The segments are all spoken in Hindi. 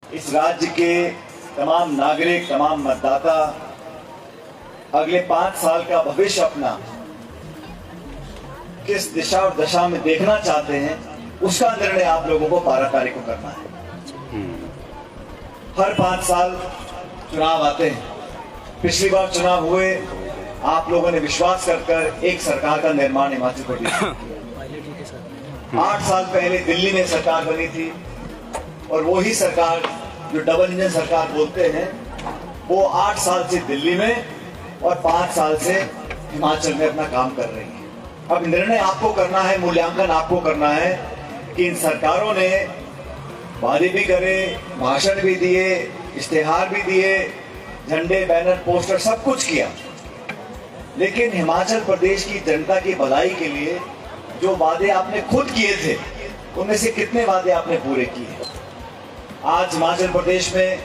इस राज्य के तमाम नागरिक, तमाम मतदाता अगले 5 साल का भविष्य अपना किस दिशा और दशा में देखना चाहते हैं, उसका निर्णय आप लोगों को 12 तारीख को करना है। हर 5 साल चुनाव आते हैं। पिछली बार चुनाव हुए, आप लोगों ने विश्वास कर एक सरकार का निर्माण हिमाचल प्रदेश में किया। 8 साल पहले दिल्ली में सरकार बनी थी और वो ही सरकार जो डबल इंजन सरकार बोलते हैं, वो 8 साल से दिल्ली में और 5 साल से हिमाचल में अपना काम कर रही है। अब निर्णय आपको करना है, मूल्यांकन आपको करना है कि इन सरकारों ने वादे भी करे, भाषण भी दिए, इश्तेहार भी दिए, झंडे, बैनर, पोस्टर सब कुछ किया, लेकिन हिमाचल प्रदेश की जनता की भलाई के लिए जो वादे आपने खुद किए थे, उनमें से कितने वादे आपने पूरे किए? आज हिमाचल प्रदेश में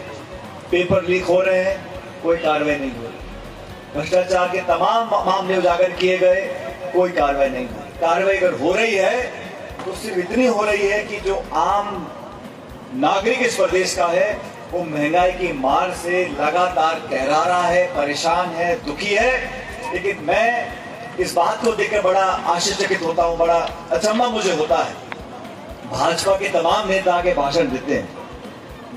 पेपर लीक हो रहे हैं, कोई कार्रवाई नहीं हो रही। भ्रष्टाचार के तमाम मामले उजागर किए गए, कोई कार्रवाई नहीं हो रही। कार्रवाई अगर हो रही है तो सिर्फ इतनी हो रही है कि जो आम नागरिक इस प्रदेश का है, वो महंगाई की मार से लगातार कहरा रहा है, परेशान है, दुखी है। लेकिन मैं इस बात को देखकर बड़ा आश्चर्यचकित होता हूं, बड़ा अचंभा मुझे होता है। भाजपा के तमाम नेता आगे भाषण देते हैं,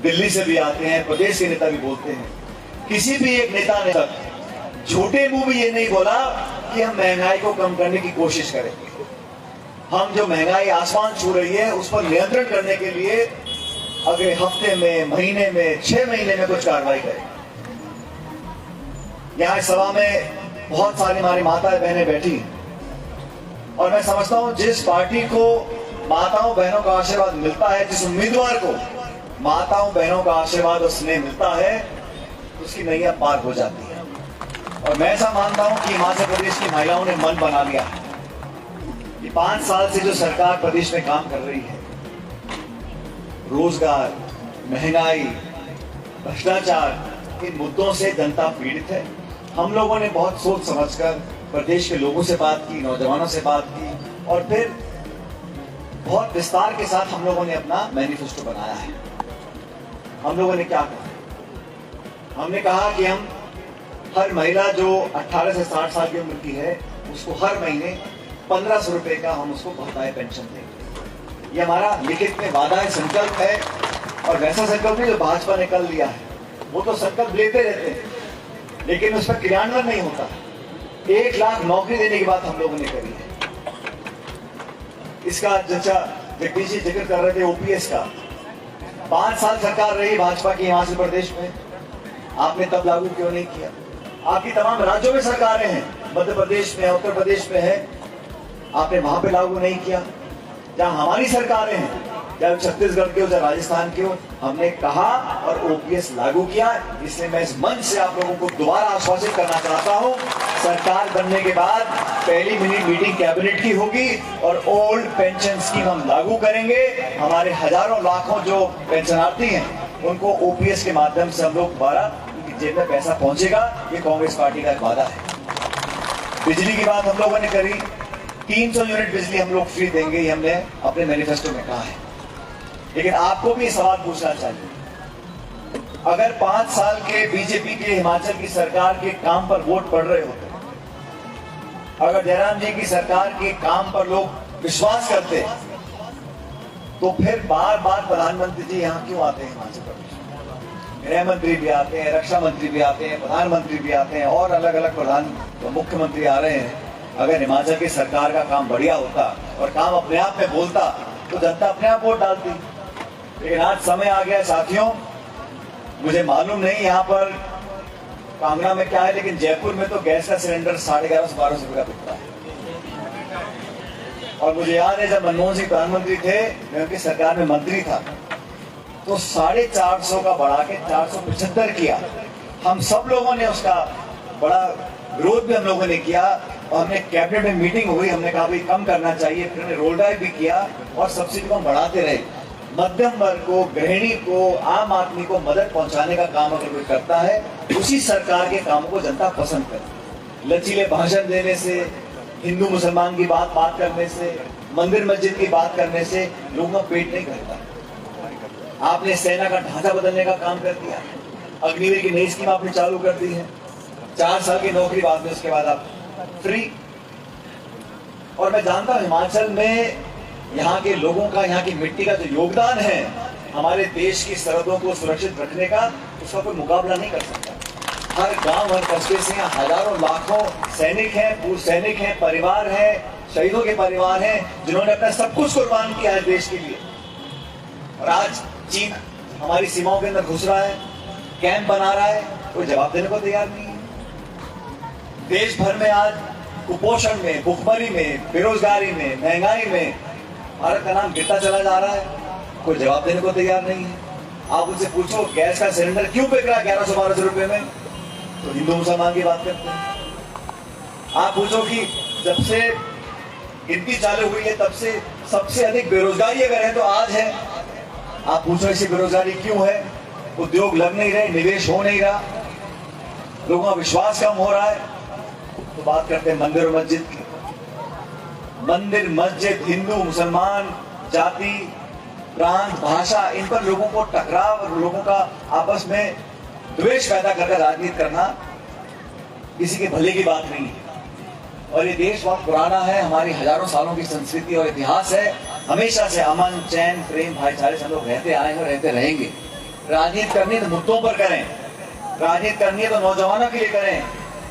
दिल्ली से भी आते हैं, प्रदेश के नेता भी बोलते हैं, किसी भी एक नेता ने तक झूठे मुंह भी ये नहीं बोला कि हम महंगाई को कम करने की कोशिश करेंगे। हम जो महंगाई आसमान छू रही है, उस पर नियंत्रण करने के लिए अगले हफ्ते में, महीने में, 6 महीने में कुछ कार्रवाई करें। यहाँ सभा में बहुत सारी हमारी माताएं बहनें बैठी और मैं समझता हूं जिस पार्टी को माताओं बहनों का आशीर्वाद मिलता है, जिस उम्मीदवार को माताओं बहनों का आशीर्वाद और स्नेह मिलता है, उसकी नैया पार हो जाती है। और मैं ऐसा मानता हूं कि हिमाचल प्रदेश की महिलाओं ने मन बना लिया है कि 5 साल से जो सरकार प्रदेश में काम कर रही है, रोजगार, महंगाई, भ्रष्टाचार, इन मुद्दों से जनता पीड़ित है। हम लोगों ने बहुत सोच समझकर प्रदेश के लोगों से बात की, नौजवानों से बात की और फिर बहुत विस्तार के साथ हम लोगों ने अपना मैनिफेस्टो बनाया है। हम लोगों ने क्या कहा? हमने कहा कि हम हर महिला जो 18 से 60 साल की उम्र की है, उसको हर महीने 1500 रुपए का हम उसको भत्ता पेंशन देंगे। ये हमारा लिखित में वादा है, संकल्प है। और वैसा संकल्प नहीं जो भाजपा ने कल लिया है, वो तो संकल्प लेते रहते हैं लेकिन उस पर क्रियान्वयन नहीं होता। 1 लाख नौकरी देने की बात हम लोगों ने करी है। इसका जैसा जगदीश जी जिक्र कर रहे थे ओपीएस का, 5 साल सरकार रही भाजपा की हिमाचल प्रदेश में, आपने तब लागू क्यों नहीं किया? आपकी तमाम राज्यों में सरकारें हैं, मध्य प्रदेश में, उत्तर प्रदेश में है, आपने वहां पे लागू नहीं किया। जहां हमारी सरकारें हैं, चाहे छत्तीसगढ़ की हो, चाहे राजस्थान की हो, हमने कहा और ओपीएस लागू किया। इसलिए मैं इस मंच से आप लोगों को दोबारा आश्वासित करना चाहता हूं, सरकार बनने के बाद पहली मिनी मीटिंग कैबिनेट की होगी और ओल्ड पेंशन स्कीम हम लागू करेंगे। हमारे हजारों लाखों जो पेंशनार्थी हैं, उनको ओपीएस के माध्यम से हम लोग दोबारा उनकी जेब में पैसा पहुंचेगा। ये कांग्रेस पार्टी का एक वादा है। बिजली की बात हम लोगों ने करी, 300 यूनिट बिजली हम लोग फ्री देंगे, ये हमने अपने मैनिफेस्टो में कहा है। लेकिन आपको भी सवाल पूछना चाहिए, अगर 5 साल के बीजेपी के हिमाचल की सरकार के काम पर वोट पड़ रहे होते, अगर जयराम जी की सरकार के काम पर लोग विश्वास करते, तो फिर बार बार प्रधानमंत्री जी यहाँ क्यों आते हैं? हिमाचल प्रदेश गृह मंत्री भी आते हैं, रक्षा मंत्री भी आते हैं, प्रधानमंत्री भी आते हैं और अलग अलग मुख्यमंत्री आ रहे हैं। अगर हिमाचल की सरकार का काम बढ़िया होता और काम अपने आप में बोलता, तो जनता अपने आप वोट डालती। लेकिन आज समय आ गया साथियों, मुझे मालूम नहीं यहाँ पर कांगड़ा में क्या है, लेकिन जयपुर में तो गैस का सिलेंडर 1150-1200 रुपए का बिकता है। और मुझे याद है जब मनमोहन सिंह प्रधानमंत्री थे, मैं उनकी सरकार में मंत्री था, तो 450 का बढ़ा के 475 किया। हम सब लोगों ने उसका बड़ा विरोध भी हम लोगों ने किया और हमने कैबिनेट में मीटिंग हुई, हमने कहा भाई कम करना चाहिए, फिर हमने रोल ड्राइव भी किया और सब्सिडी को हम बढ़ाते रहे। मध्यम वर्ग को, गृहिणी को, आम आदमी को मदद पहुंचाने का काम अगर कोई करता है, उसी सरकार के कामों को जनता पसंद करती। लचीले भाषण देने से, हिंदू मुसलमान की बात करने से, मंदिर मस्जिद की बात करने से लोगों का पेट नहीं भरता। आपने सेना का ढांचा बदलने का काम कर दिया। अग्निवीर की नई स्कीम आपने चालू कर दी है। 4 साल की नौकरी बाद में, उसके बाद आप फ्री। और मैं जानता हूं हिमाचल में यहाँ के लोगों का, यहाँ की मिट्टी का जो योगदान है हमारे देश की सरहदों को सुरक्षित रखने का, उसका कोई मुकाबला नहीं कर सकता। हर गांव, हर कस्बे से हजारों लाखों सैनिक हैं, पूर्व सैनिक हैं, परिवार हैं, शहीदों के परिवार हैं, जिन्होंने अपना सब कुछ कुर्बान किया है देश के लिए। और आज चीन हमारी सीमाओं के अंदर घुस रहा है, कैंप बना रहा है, कोई जवाब देने को तैयार नहीं है। देश भर में आज कुपोषण में, भुखमरी में, बेरोजगारी में, महंगाई में भारत का नाम गिरता चला जा रहा है, कोई जवाब देने को तैयार नहीं है। आप उनसे पूछो गैस का सिलेंडर क्यों बिक रहा है 1100-1200 रुपए में, तो हिंदू मुसलमान की बात करते हैं। आप पूछो कि जब से गिनती चालू हुई है तब से सबसे अधिक बेरोजगारी अगर है तो आज है। आप पूछो ऐसी बेरोजगारी क्यों है? उद्योग लग नहीं रहे, निवेश हो नहीं रहा, लोगों का विश्वास कम हो रहा है। तो बात करते हैं मंदिर और मस्जिद की। मंदिर, मस्जिद, हिंदू मुसलमान, जाति, प्रांत, भाषा, इन पर लोगों को टकराव और लोगों का आपस में द्वेष पैदा करके राजनीति करना किसी के भले की बात नहीं है। और ये देश बहुत पुराना है, हमारी हजारों सालों की संस्कृति और इतिहास है। हमेशा से अमन, चैन, प्रेम, भाईचारे से लोग रहते आए हैं और रहते रहेंगे। राजनीति करनी है तो मुद्दों पर करें, राजनीति करनी है तो नौजवानों के लिए करें।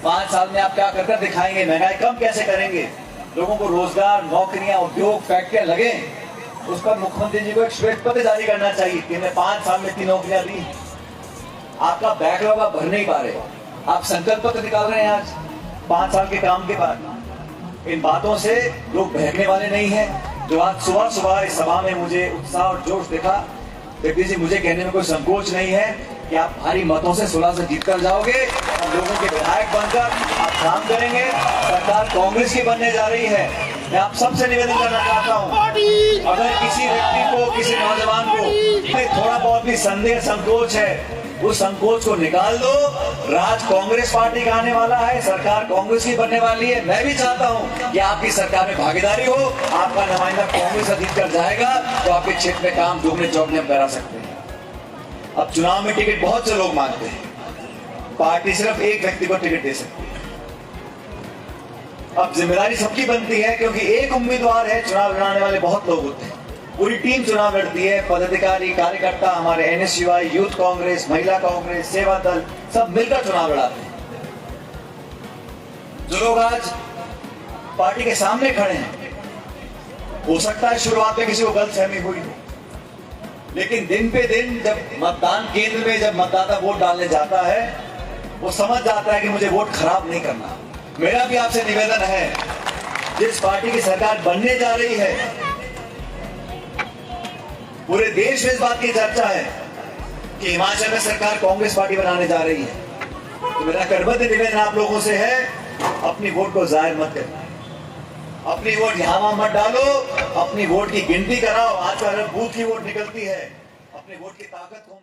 5 साल में आप क्या कर दिखाएंगे, महंगाई कम कैसे करेंगे, लोगों को रोजगार, नौकरियां, उद्योग, फैक्ट्रियां लगे, उस पर मुख्यमंत्री जी को एक श्वेत पत्र जारी करना चाहिए कि हमने 5 साल में 3 नौकरियां दी। आपका बैकलॉग आप भर नहीं पा रहे, आप संकल्प पत्र निकाल रहे हैं आज 5 साल के काम के बाद। इन बातों से लोग बहकने वाले नहीं हैं। जो आज सुबह सुबह इस सभा में मुझे उत्साह और जोश दिखा, जगदीश जी, मुझे कहने में कोई संकोच नहीं है कि आप भारी मतों से 16 से जीत कर जाओगे और लोगों के विधायक बनकर आप काम करेंगे। सरकार कांग्रेस की बनने जा रही है। मैं आप सबसे निवेदन करना चाहता हूँ, अगर किसी व्यक्ति को, किसी नौजवान को थोड़ा बहुत भी संदेह, संकोच है, उस संकोच को निकाल दो। राज कांग्रेस पार्टी का आने वाला है, सरकार कांग्रेस की बनने वाली है। मैं भी चाहता हूं कि आपकी सरकार में भागीदारी हो, आपका नुमाइंदा कांग्रेस जीत कर जाएगा तो आपके क्षेत्र में काम दुगने चौगने हम करा सकते हैं। अब चुनाव में टिकट बहुत से लोग मांगते हैं, पार्टी सिर्फ एक व्यक्ति को टिकट दे सकती है। अब जिम्मेदारी सबकी बनती है, क्योंकि एक उम्मीदवार है, चुनाव लड़ाने वाले बहुत लोग होते हैं, पूरी टीम चुनाव लड़ती है। पदाधिकारी, कार्यकर्ता, हमारे NSUI, यूथ कांग्रेस, महिला कांग्रेस, सेवा दल, सब मिलकर चुनाव लड़ाते हैं। जो लोग आज पार्टी के सामने खड़े हैं, हो सकता है शुरुआत में किसी को गलतफहमी हुई हो, लेकिन दिन पे दिन जब मतदान केंद्र में जब मतदाता वोट डालने जाता है, वो समझ जाता है कि मुझे वोट खराब नहीं करना। मेरा भी आपसे निवेदन है, जिस पार्टी की सरकार बनने जा रही है, पूरे देश में इस बात की चर्चा है कि हिमाचल में सरकार कांग्रेस पार्टी बनाने जा रही है। तो मेरा करबद्ध निवेदन आप लोगों से है, अपनी वोट को जाहिर मत करो, अपनी वोट यहां वहां मत डालो, अपनी वोट की गिनती कराओ। आज अगर बूथ की वोट निकलती है, अपने वोट की ताकत को हम